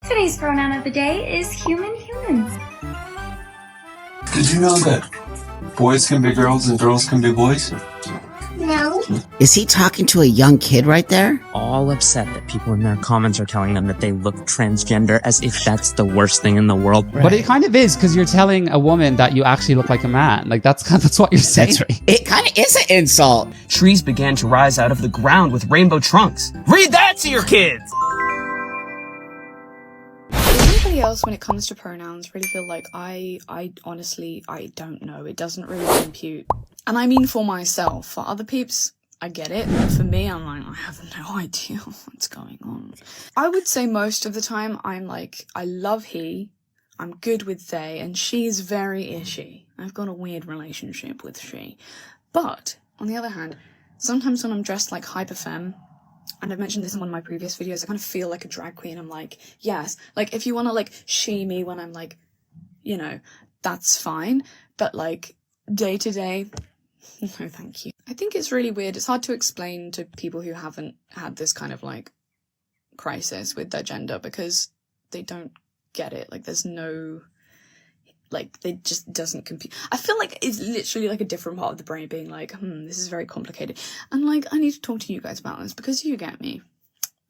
Today's pronoun of the day is humans. Did you know that boys can be girls and girls can be boys? No. Is he talking to a young kid right there? All upset that people in their comments are telling them that they look transgender, as if that's the worst thing in the world. Right. But it kind of is, because you're telling a woman that you actually look like a man. Like, that's what you're saying. That's right. It kind of is an insult. Trees began to rise out of the ground with rainbow trunks. Read that to your kids! Does anybody else, when it comes to pronouns, really feel like I honestly, I don't know. It doesn't really compute. And I mean for myself. For other peeps, I get it. But for me, I'm like, I have no idea what's going on. I would say most of the time, I'm like, I love he, I'm good with they, and she's very ishy. I've got a weird relationship with she. But, on the other hand, sometimes when I'm dressed like hyperfemme, and I've mentioned this in one of my previous videos, I kind of feel like a drag queen. I'm like, yes, like if you want to like she me when I'm like, you know, that's fine. But like day to day, no thank you. I think it's really weird. It's hard to explain to people who haven't had this kind of like crisis with their gender because they don't get it. Like there's no, like they just doesn't compute. I feel like it's literally like a different part of the brain being like, this is very complicated. And like, I need to talk to you guys about this because you get me.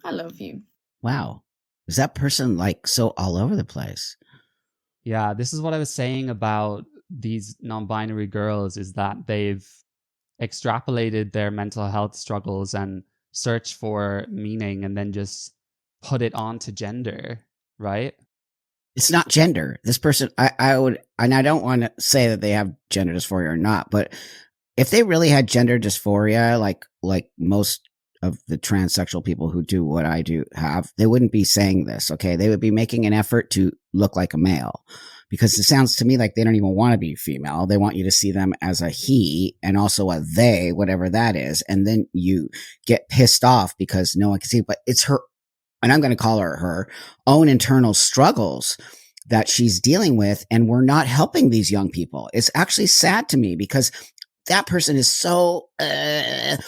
I love you. Wow. Is that person like so all over the place? Yeah, this is what I was saying about these non-binary girls, is that they've extrapolated their mental health struggles and search for meaning and then just put it onto gender, right? It's not gender. This person, I would, and I don't want to say that they have gender dysphoria or not, but if they really had gender dysphoria, like most of the transsexual people who do what I do have, they wouldn't be saying this, okay? They would be making an effort to look like a male, because it sounds to me like they don't even want to be female. They want you to see them as a he and also a they, whatever that is. And then you get pissed off because no one can see, but it's her, and I'm going to call her own internal struggles that she's dealing with. And we're not helping these young people. It's actually sad to me because that person is so, the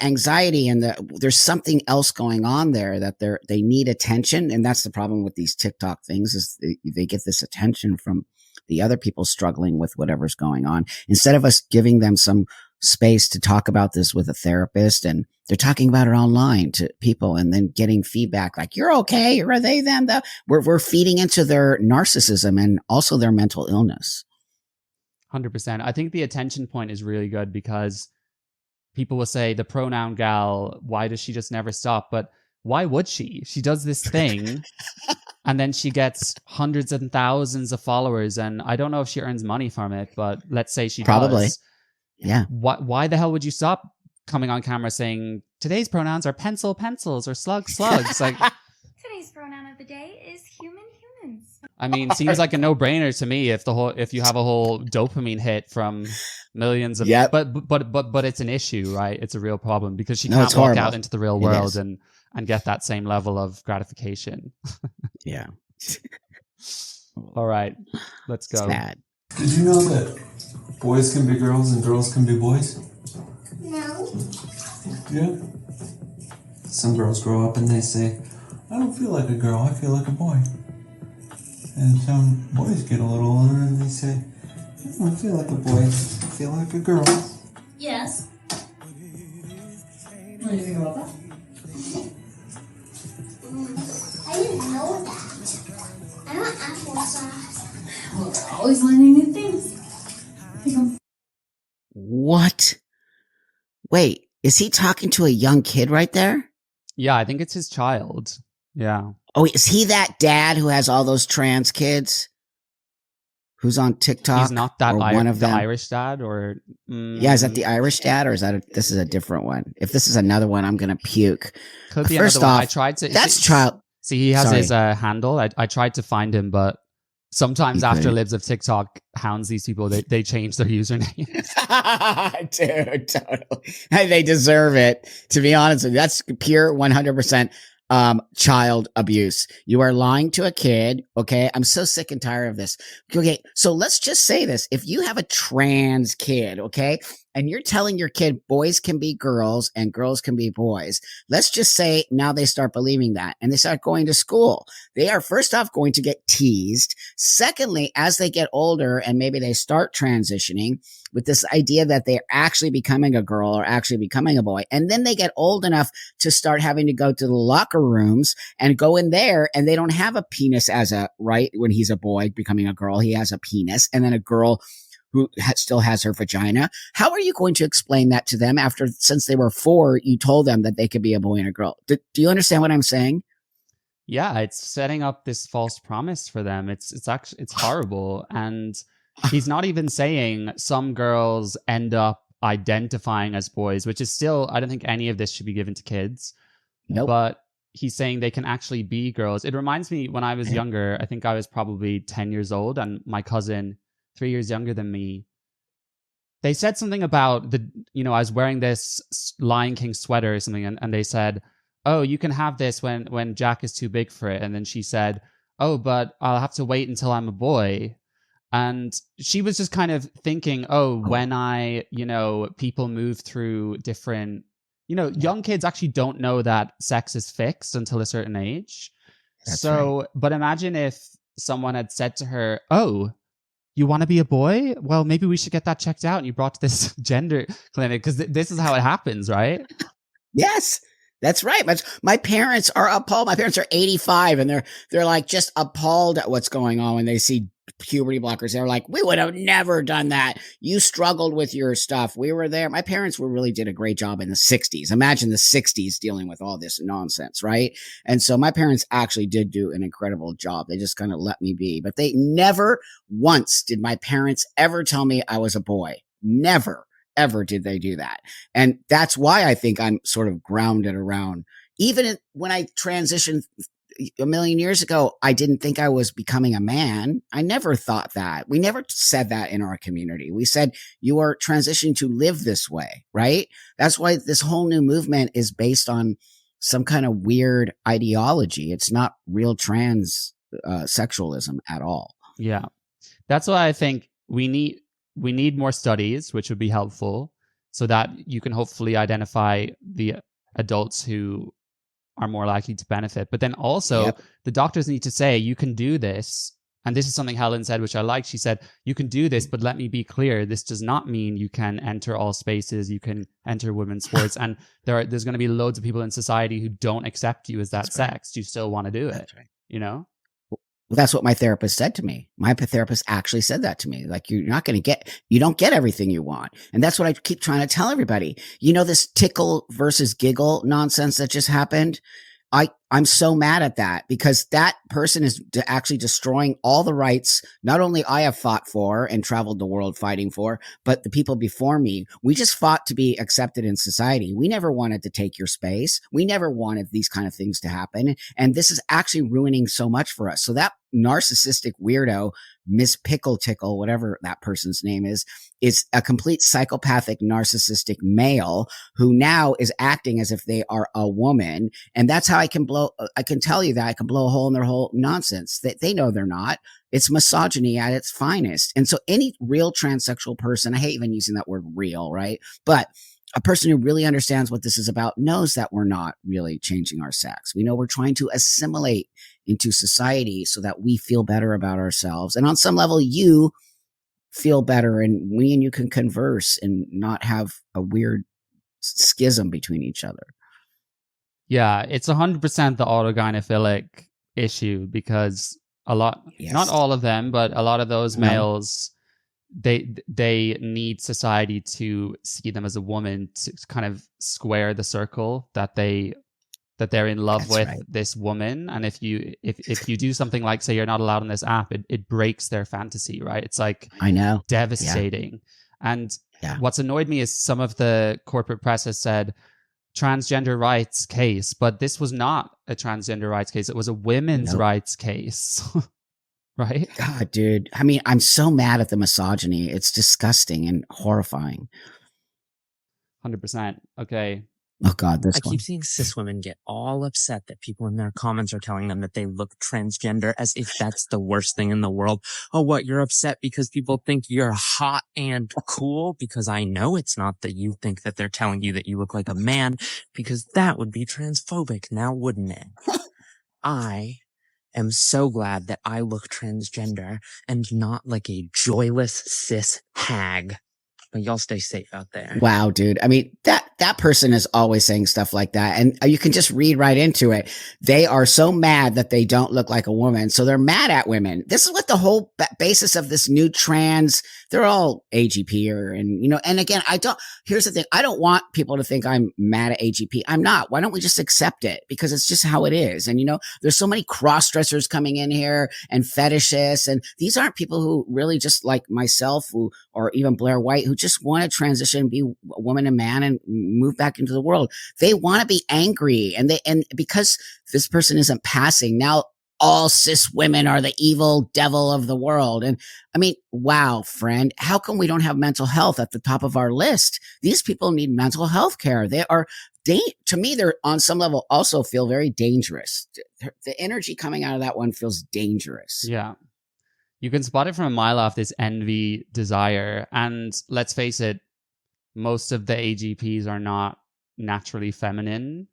anxiety and there's something else going on there that they need attention. And that's the problem with these TikTok things, is they get this attention from the other people struggling with whatever's going on, instead of us giving them some space to talk about this with a therapist. And they're talking about it online to people and then getting feedback like, you're okay, or are they, them, the, we're feeding into their narcissism and also their mental illness. 100%. I think the attention point is really good because people will say the pronoun gal, why does she just never stop? But why would she? She does this thing and then she gets hundreds and thousands of followers. And I don't know if she earns money from it, but let's say she probably does. Yeah. Why the hell would you stop coming on camera saying today's pronouns are pencils or slugs? Like Today's pronoun of the day is humans. I mean, seems like a no-brainer to me if you have a whole dopamine hit from millions of, but it's an issue, right? It's a real problem because she can't walk out into the real world and get that same level of gratification. Yeah. All right, let's go. Sad. Did you know that boys can be girls and girls can be boys? No. Yeah. Some girls grow up and they say, I don't feel like a girl, I feel like a boy. And some boys get a little older and they say, I don't feel like a boy, I feel like a girl. Yes. What do you think about that? I didn't know that. I'm not actual size. Well, we're always learning new things. What? Wait, is he talking to a young kid right there? Yeah, I think it's his child. Yeah. Oh, is he that dad who has all those trans kids? Who's on TikTok? He's not that one of the them? Irish dad, or yeah, is that the Irish dad, or is that this is a different one? If this is another one, I'm gonna puke. Could be First another off, one. I tried to. That's child. See, he has his handle. I tried to find him, but sometimes after Libs of TikTok hounds these people, they change their username. Dude, totally. They deserve it. To be honest with you, that's pure 100%. Child abuse. You are lying to a kid. Okay. I'm so sick and tired of this. Okay. So let's just say this. If you have a trans kid, okay, and you're telling your kid boys can be girls and girls can be boys. Let's just say now they start believing that and they start going to school. They are first off going to get teased. Secondly, as they get older and maybe they start transitioning with this idea that they're actually becoming a girl or actually becoming a boy. And then they get old enough to start having to go to the locker rooms and go in there, and they don't have a penis as a right when he's a boy becoming a girl. He has a penis, and then a girl who still has her vagina. How are you going to explain that to them after, since they were 4, you told them that they could be a boy and a girl? Do you understand what I'm saying? Yeah, it's setting up this false promise for them. It's actually it's horrible. And he's not even saying some girls end up identifying as boys, which is still, I don't think any of this should be given to kids. Nope. But he's saying they can actually be girls. It reminds me when I was younger, I think I was probably 10 years old, and my cousin, 3 years younger than me, they said something about I was wearing this Lion King sweater or something, and they said, oh, you can have this when Jack is too big for it. And then she said, oh, but I'll have to wait until I'm a boy. And she was just kind of thinking, oh, when people move through different, young kids actually don't know that sex is fixed until a certain age. That's right. But imagine if someone had said to her, oh, you want to be a boy? Well, maybe we should get that checked out. And you brought to this gender clinic because this is how it happens, right? Yes, that's right. But my parents are appalled. My parents are 85 and they're like just appalled at what's going on when they see puberty blockers. They're like, we would have never done that. You struggled with your stuff. We were there. My parents really did a great job in the 60s. Imagine the 60s dealing with all this nonsense, right? And so my parents actually did do an incredible job. They just kind of let me be. But they never once did my parents ever tell me I was a boy. Never, ever did they do that. And that's why I think I'm sort of grounded around. Even when I transitioned a million years ago, I didn't think I was becoming a man. I never thought that. We never said that in our community. We said you are transitioning to live this way, right? That's why this whole new movement is based on some kind of weird ideology. It's not real trans sexualism at all. Yeah. That's why I think we need more studies, which would be helpful, so that you can hopefully identify the adults who are more likely to benefit. But then also the doctors need to say, you can do this. And this is something Helen said, which I like. She said, you can do this, but let me be clear. This does not mean you can enter all spaces. You can enter women's sports. And there's going to be loads of people in society who don't accept you as that That's sex. right. You still want to do it, That's right. Well, that's what my therapist said to me. My therapist actually said that to me. Like, you don't get everything you want. And that's what I keep trying to tell everybody. This tickle versus giggle nonsense that just happened. I'm so mad at that, because that person is actually destroying all the rights not only I have fought for and traveled the world fighting for, but the people before me. We just fought to be accepted in society. We never wanted to take your space. We never wanted these kind of things to happen. And this is actually ruining so much for us. So that narcissistic weirdo, Miss Pickle Tickle, whatever that person's name is a complete psychopathic narcissistic male who now is acting as if they are a woman. And that's how I can tell you that I can blow a hole in their whole nonsense. They know they're not. It's misogyny at its finest. And so any real transsexual person, I hate even using that word real, right? But a person who really understands what this is about knows that we're not really changing our sex. We know we're trying to assimilate into society so that we feel better about ourselves. And on some level, you feel better, and we and you can converse and not have a weird schism between each other. yeah, it's 100% the autogynephilic issue, because not all of them, but a lot of those males, they need society to see them as a woman to kind of square the circle that they're in love with this woman. And if you do something like, say, you're not allowed on this app, it breaks their fantasy, right? It's like, I know, devastating. And what's annoyed me is some of the corporate press has said transgender rights case, but this was not a transgender rights case. It was a women's rights case. Right? God, dude. I mean, I'm so mad at the misogyny. It's disgusting and horrifying. 100%. Okay. Oh God, this I one. keep seeing cis women get all upset that people in their comments are telling them that they look transgender as if that's the worst thing in the world. Oh, what? You're upset because people think you're hot and cool? Because I know it's not that you think that they're telling you that you look like a man, because that would be transphobic now, wouldn't it? I am so glad that I look transgender and not like a joyless cis hag. But y'all stay safe out there. Wow, dude. I mean, that person is always saying stuff like that. And you can just read right into it. They are so mad that they don't look like a woman. So they're mad at women. This is what the whole basis of this new trans, they're all AGP and again, here's the thing. I don't want people to think I'm mad at AGP. I'm not. Why don't we just accept it? Because it's just how it is. And there's so many cross dressers coming in here and fetishists. And these aren't people who really just like myself or even Blair White, who just want to transition, be a woman and man and move back into the world. They want to be angry. And because this person isn't passing, now all cis women are the evil devil of the world. And I mean, wow, friend, how come we don't have mental health at the top of our list? These people need mental health care. They are, to me, they're on some level also feel very dangerous. The energy coming out of that one feels dangerous. Yeah. You can spot it from a mile off, this envy, desire. And let's face it, most of the AGPs are not naturally feminine.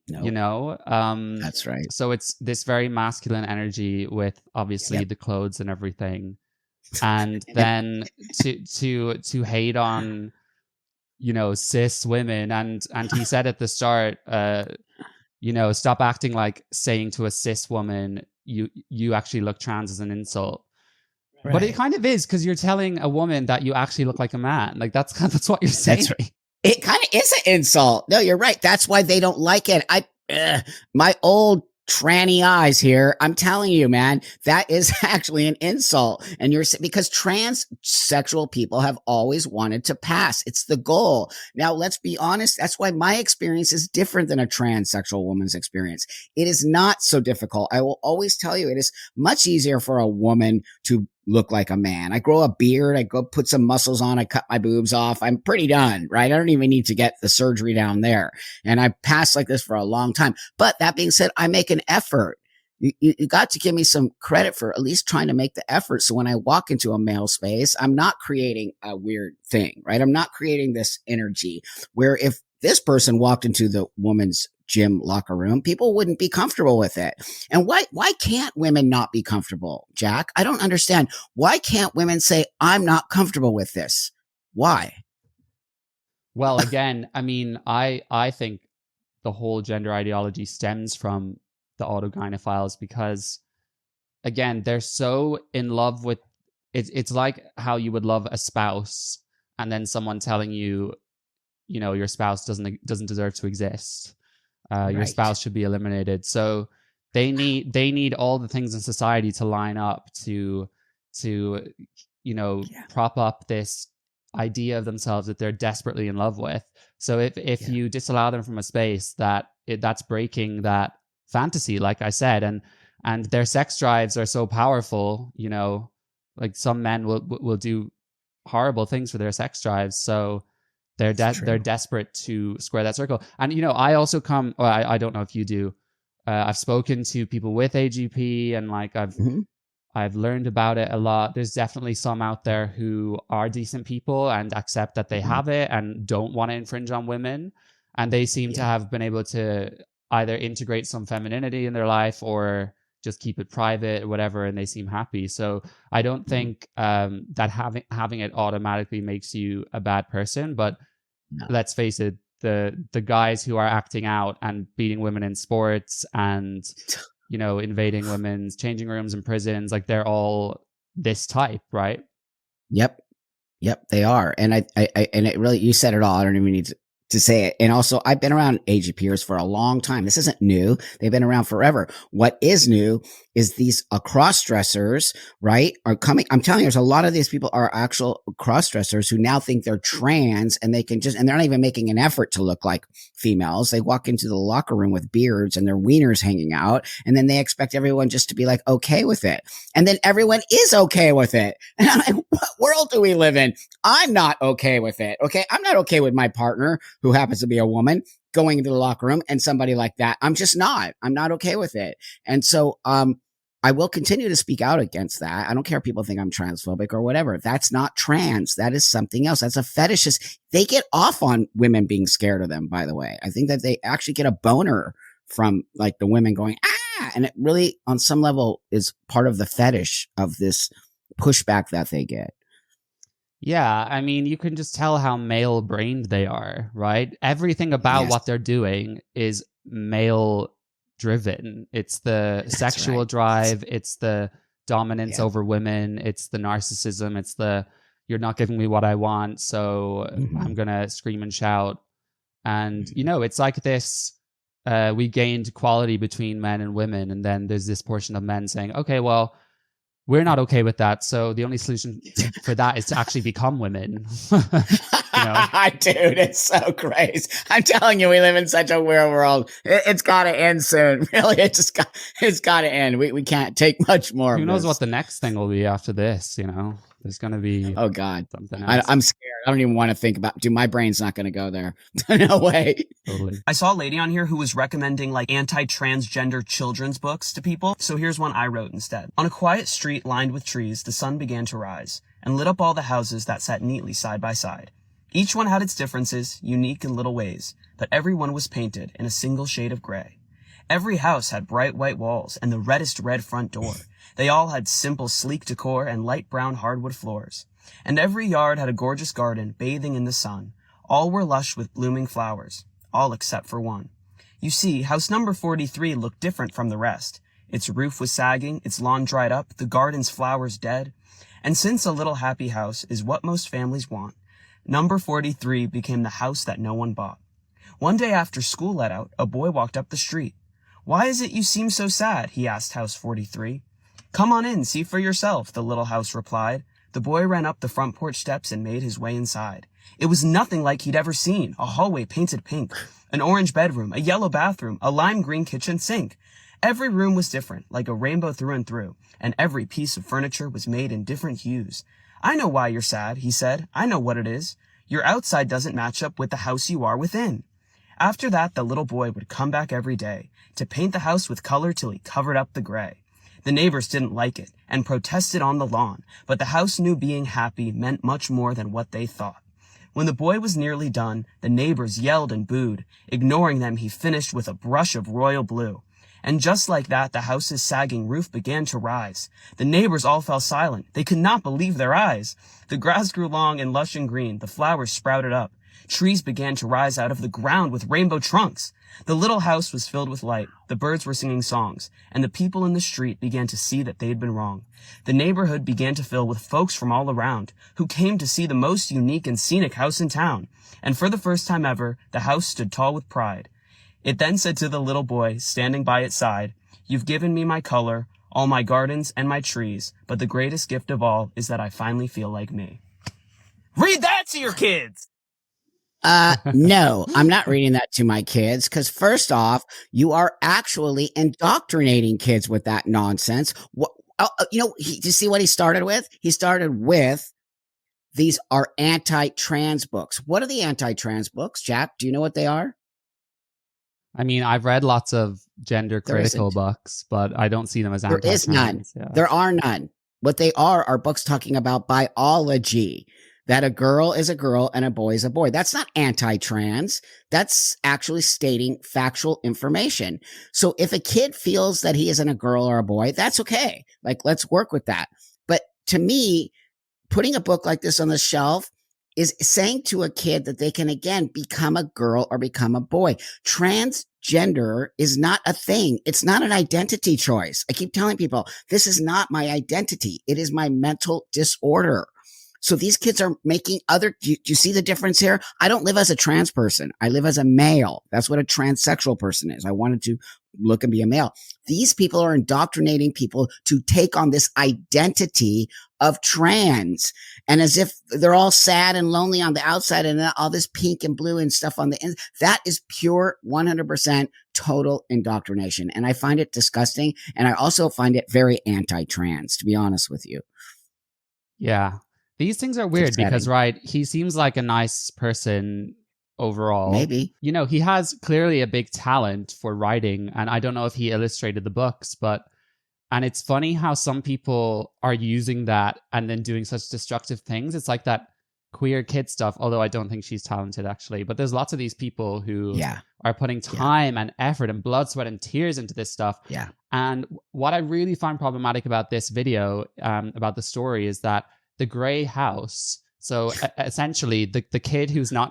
No. That's right. So it's this very masculine energy with obviously the clothes and everything. And then to hate on, cis women. And he said at the start, stop acting like saying to a cis woman, you actually look trans as an insult. Right. But it kind of is, because you're telling a woman that you actually look like a man. Like that's what you're saying. That's right. It kind of is an insult. No, you're right. That's why they don't like it. My old tranny eyes here. I'm telling you, man, that is actually an insult. And because transsexual people have always wanted to pass. It's the goal. Now, let's be honest. That's why my experience is different than a transsexual woman's experience. It is not so difficult. I will always tell you, it is much easier for a woman to look like a man. I grow a beard. I go put some muscles on. I cut my boobs off. I'm pretty done, right? I don't even need to get the surgery down there. And I passed like this for a long time. But that being said, I make an effort. You got to give me some credit for at least trying to make the effort. So when I walk into a male space, I'm not creating a weird thing, right? I'm not creating this energy where if this person walked into the woman's gym locker room, people wouldn't be comfortable with it. And why can't women not be comfortable, Jack? I don't understand. Why can't women say, I'm not comfortable with this? Why? Well, again, I mean, I think the whole gender ideology stems from the autogynephiles because, again, they're so in love with it. It's like how you would love a spouse and then someone telling you, your spouse doesn't deserve to exist. Your spouse should be eliminated. So they need all the things in society to line up to prop up this idea of themselves that they're desperately in love with. So if you disallow them from a space, that's breaking that fantasy, like I said, and their sex drives are so powerful. Like some men will do horrible things for their sex drives. So they're desperate to square that circle. And, I also I don't know if you do. I've spoken to people with AGP and like I've learned about it a lot. There's definitely some out there who are decent people and accept that they have it and don't want to infringe on women. And they seem to have been able to either integrate some femininity in their life or just keep it private or whatever, and they seem happy. So I don't think that having it automatically makes you a bad person, but let's face it, the guys who are acting out and beating women in sports and invading women's changing rooms in prisons, like they're all this type, right? Yep, they are. And I and it really, you said it all. I don't even need to say it. And also, I've been around AGPers for a long time. This isn't new. They've been around forever. What is new is these cross-dressers, right, are coming. I'm telling you, there's a lot of these people are actual cross-dressers who now think they're trans and they can and they're not even making an effort to look like females. They walk into the locker room with beards and their wieners hanging out, and then they expect everyone just to be like, okay with it. And then everyone is okay with it. And I'm like, what world do we live in? I'm not okay with it. Okay. I'm not okay with my partner who happens to be a woman. going into the locker room and somebody like that. I'm just not. I'm not okay with it. And so I will continue to speak out against that. I don't care if people think I'm transphobic or whatever. That's not trans. That is something else. That's a fetishist. They get off on women being scared of them, by the way. I think that they actually get a boner from like the women going, ah, and it really on some level is part of the fetish of this pushback that they get. Yeah, I mean, you can just tell how male brained they are, right? Everything about Yes. what they're doing is male driven. It's the sexual right. drive, it's the dominance Yeah. over women, it's the narcissism, it's the you're not giving me what I want, so I'm going to scream and shout. And, you know, it's like this we gained equality between men and women, and then there's this portion of men saying, okay, well, we're not okay with that. So the only solution for that is to actually become women. You know? Dude, it's so crazy. I'm telling you, we live in such a weird world. It's got to end soon. Really, it's got to end. We can't take much more. Who of knows this. what the next thing will be after this? You know, there's going to be Oh God, something else. I'm scared. I don't even want to think about. Dude, my brain's not going to go there. No way. Totally. I saw a lady on here who was recommending like anti-transgender children's books to people, so here's one I wrote instead. On a quiet street lined with trees, the sun began to rise and lit up all the houses that sat neatly side by side. Each one had its differences, unique in little ways, but every one was painted in a single shade of gray. Every house had bright white walls and the reddest red front door. They all had simple, sleek decor and light brown hardwood floors. And every yard had a gorgeous garden bathing in the sun. All were lush with blooming flowers, all except for one. You see, house number 43 looked different from the rest. Its roof was sagging, its lawn dried up, the garden's flowers dead. And since a little happy house is what most families want, number 43 became the house that no one bought. One day after school let out, a boy walked up the street. "Why is it you seem so sad?" he asked house 43. "Come on in, see for yourself," the little house replied. The boy ran up the front porch steps and made his way inside. It was nothing like he'd ever seen. A hallway painted pink, an orange bedroom, a yellow bathroom, a lime green kitchen sink. Every room was different, like a rainbow through and through, and every piece of furniture was made in different hues. "I know why you're sad," he said. "I know what it is. Your outside doesn't match up with the house you are within." After that, the little boy would come back every day to paint the house with color till he covered up the gray. The neighbors didn't like it and protested on the lawn, but the house knew being happy meant much more than what they thought. When the boy was nearly done, the neighbors yelled and booed. Ignoring them, he finished with a brush of royal blue. And just like that, the house's sagging roof began to rise. The neighbors all fell silent. They could not believe their eyes. The grass grew long and lush and green. The flowers sprouted up. Trees began to rise out of the ground with rainbow trunks. The little house was filled with light. The birds were singing songs, and the people in the street began to see that they had been wrong. The neighborhood began to fill with folks from all around, who came to see the most unique and scenic house in town. And for the first time ever, the house stood tall with pride. It then said to the little boy, standing by its side, "You've given me my color, all my gardens and my trees, but the greatest gift of all is that I finally feel like me." Read that to your kids! No, I'm not reading that to my kids because first off, you are actually indoctrinating kids with that nonsense. What, do you see what he started with? He started with these are anti-trans books. What are the anti-trans books, Jack? Do you know what they are? I mean, I've read lots of gender critical isn't. books, but I don't see them as There anti-trans. is none. Yeah. There are none. What they are books talking about biology. That a girl is a girl and a boy is a boy. That's not anti-trans. That's actually stating factual information. So if a kid feels that he isn't a girl or a boy, that's okay. Like, let's work with that. But to me, putting a book like this on the shelf is saying to a kid that they can, again, become a girl or become a boy. Transgender is not a thing. It's not an identity choice. I keep telling people, this is not my identity. It is my mental disorder. So these kids are making do you see the difference here? I don't live as a trans person. I live as a male. That's what a transsexual person is. I wanted to look and be a male. These people are indoctrinating people to take on this identity of trans. And as if they're all sad and lonely on the outside and all this pink and blue and stuff on the inside. That is pure 100% total indoctrination. And I find it disgusting. And I also find it very anti-trans, to be honest with you. Yeah. These things are weird because, right, he seems like a nice person overall. Maybe. You know, he has clearly a big talent for writing, and I don't know if he illustrated the books, and it's funny how some people are using that and then doing such destructive things. It's like that queer kid stuff, although I don't think she's talented actually. But there's lots of these people who are putting time and effort and blood, sweat, and tears into this stuff. Yeah. And what I really find problematic about this video, about the story, is that the gray house, so essentially the kid who's not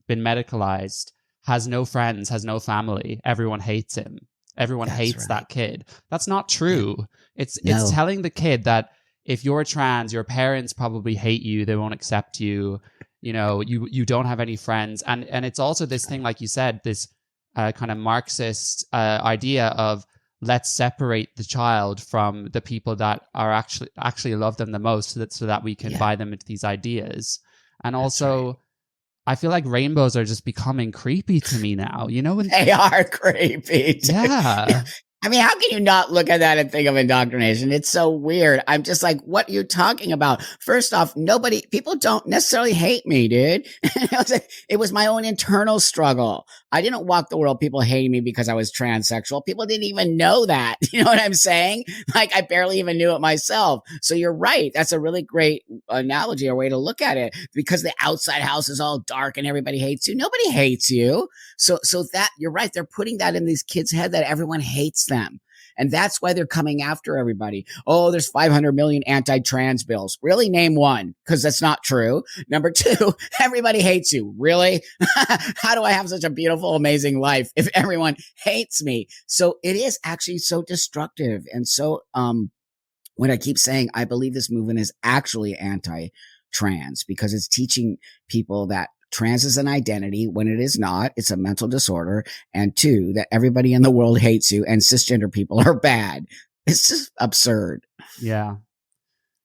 been medicalized has no friends, has no family. Everyone hates him. Everyone hates that kid. That's not true. It's telling the kid that if you're trans, your parents probably hate you. They won't accept you. You know, you don't have any friends. And it's also this thing, like you said, this kind of Marxist idea of let's separate the child from the people that are actually love them the most, so that we can buy them into these ideas. And also, I feel like rainbows are just becoming creepy to me now, you know? They are creepy. Yeah. I mean, how can you not look at that and think of indoctrination? It's so weird. I'm just like, what are you talking about? First off, people don't necessarily hate me, dude. It was my own internal struggle. I didn't walk the world people hating me because I was transsexual. People didn't even know that. You know what I'm saying? Like, I barely even knew it myself. So you're right. That's a really great analogy or way to look at it, because the outside house is all dark and everybody hates you. Nobody hates you. So that, you're right. They're putting that in these kids' head that everyone hates them. And that's why they're coming after everybody. Oh, there's 500 million anti-trans bills. Really? Name one, because that's not true. Number two, everybody hates you. Really? How do I have such a beautiful, amazing life if everyone hates me? So it is actually so destructive. And so when I keep saying I believe this movement is actually anti-trans, because it's teaching people that trans is an identity when it is not. It's a mental disorder. And two, that everybody in the world hates you and cisgender people are bad. It's just absurd. Yeah,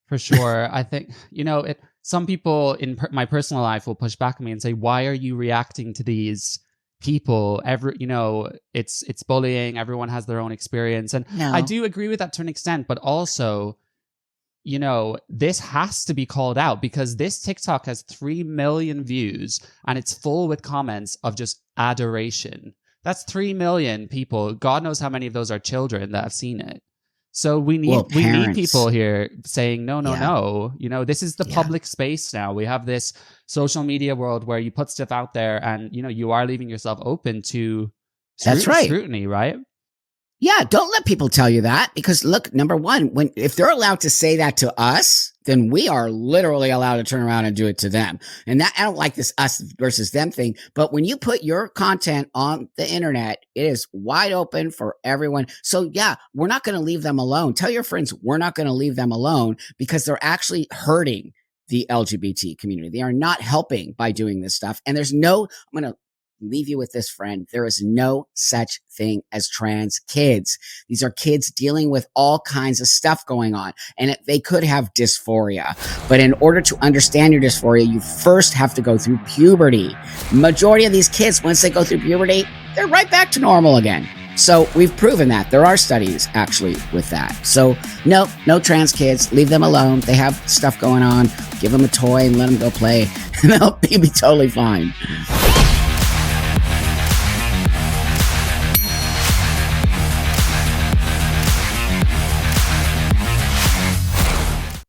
for sure. I think, you know, some people in my personal life will push back at me and say, why are you reacting to these people? It's bullying. Everyone has their own experience. And I do agree with that to an extent, but also, you know, this has to be called out, because this TikTok has 3 million views and it's full with comments of just adoration. That's 3 million people. God knows how many of those are children that have seen it. So we need people here saying, no. You know, this is the public space now. We have this social media world where you put stuff out there and, you know, you are leaving yourself open to scrutiny, right? Yeah, don't let people tell you that, because look, number one, if they're allowed to say that to us, then we are literally allowed to turn around and do it to them. And that, I don't like this us versus them thing, but when you put your content on the internet, it is wide open for everyone. So yeah, we're not going to leave them alone. Tell your friends we're not going to leave them alone, because they're actually hurting the LGBT community. They are not helping by doing this stuff. And I'm going to leave you with this, friend. There is no such thing as trans kids. These are kids dealing with all kinds of stuff going on, and they could have dysphoria. But in order to understand your dysphoria, you first have to go through puberty. Majority of these kids, once they go through puberty, they're right back to normal again. So we've proven that. There are studies actually with that. So no trans kids. Leave them alone. They have stuff going on. Give them a toy and let them go play. And they'll be totally fine.